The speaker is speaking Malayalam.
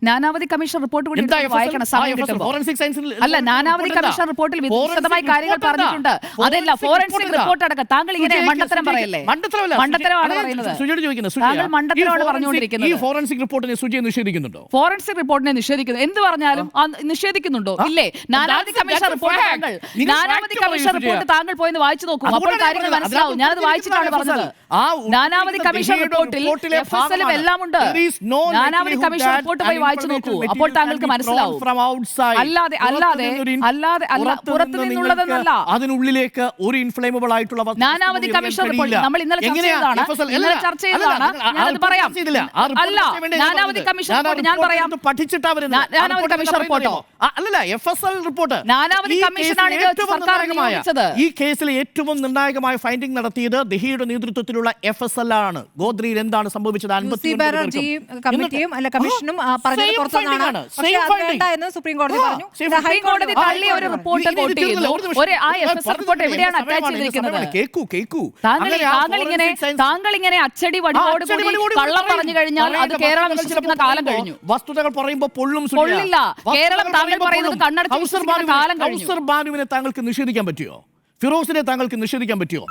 നാനാവധി കമ്മീഷൻ റിപ്പോർട്ട് കൂടി വായിക്കണം സമയം കിട്ടുമ്പോൾ. അല്ല, നാനാവധി കമ്മീഷൻ റിപ്പോർട്ടിൽ വിശദമായി കാര്യങ്ങൾ പറഞ്ഞിട്ടുണ്ട്. അതല്ല, ഫോറൻസിക് റിപ്പോർട്ട് അടക്കം. താങ്കൾ ഇങ്ങനെ മണ്ടത്തരം പറയല്ലേ? മണ്ടത്തരമാണ് പറയുന്നത്. താങ്കൾ മണ്ടത്തരമാണ് പറഞ്ഞുകൊണ്ടിരിക്കുന്നത്. ഈ ഫോറൻസിക് റിപ്പോർട്ടിനെ സുജി നിഷേധിക്കുന്നുണ്ടോ? ഫോറൻസിക് റിപ്പോർട്ടിനെ നിഷേധിക്കുന്നു. എന്ത് പറഞ്ഞാലും നിഷേധിക്കുന്നുണ്ടോ? ഇല്ലേ? നാനാവധി കമ്മീഷൻ റിപ്പോർട്ട് താങ്കൾ പോയി വായിച്ചു നോക്കൂ. അപ്പോൾ കാര്യങ്ങൾ മനസ്സിലാവും. ഞാനത് വായിച്ചിട്ടാണ് പറഞ്ഞത്. നാനാവധി കമ്മീഷൻ റിപ്പോർട്ടിൽ FSL എല്ലാം ഉണ്ട്. നാനാവധി കമ്മീഷൻ റിപ്പോർട്ട് പോയി വായിച്ചു നോക്കൂ. അപ്പോൾ താങ്കൾക്ക് മനസ്സിലാവും. അല്ലാതെ അല്ലാതെ അല്ലാതെ അല്ല, പുറത്തു നിന്നുള്ളതെന്നല്ല. അതിനുള്ളിലേക്ക് ഒരു ഇൻഫ്ലേമബിൾ ആയിട്ടുള്ള നാനാവധി കമ്മീഷൻ റിപ്പോർട്ട് നമ്മൾ ഇന്നലെ ചർച്ച ചെയ്തതാണ്. ഞാനത് പറയാം. അല്ല, നാനാവധി കമ്മീഷൻ റിപ്പോർട്ട് ഞാൻ പറയാം. നാനാവധി കമ്മീഷൻ റിപ്പോർട്ടോ അല്ലല്ല, FSL റിപ്പോർട്ട്. നാനാവധി കമ്മീഷനാണ് ഇത് സർക്കാർ നിയോഗിച്ചത്. ഈ കേസിൽ ഏറ്റവും നിർണായകമായ ഫൈൻഡിംഗ് നടത്തിയത് ദഹിയുടെ നേതൃത്വത്തിലുള്ള FSL ആണ്. ഗോദ്രയിൽ എന്താണ് സംഭവിച്ചത്? ഹൈക്കോടതി തള്ളിയ ഒരു റിപ്പോർട്ട് എവിടെയാണ് അറ്റാച്ച് ചെയ്തിരിക്കുന്നത്? താങ്കൾ ഇങ്ങനെ അച്ചടി വടിയോട് കള്ളം പറഞ്ഞു കഴിഞ്ഞാൽ അത് കേരളം വിശ്വസിക്കുന്ന കാലം കഴിഞ്ഞു. വസ്തുതകൾ പറയുമ്പോൾ പൊള്ളില്ല. കേരളം താങ്കൾ പറയുന്നത് കണ്ണടച്ച് വിശ്വസിക്കുന്ന കാലം കഴിഞ്ഞു. ബാനുവിനെ താങ്കൾക്ക് നിഷേധിക്കാൻ പറ്റുമോ? ഫിറോസിനെ താങ്കൾക്ക് നിഷേധിക്കാൻ പറ്റുമോ?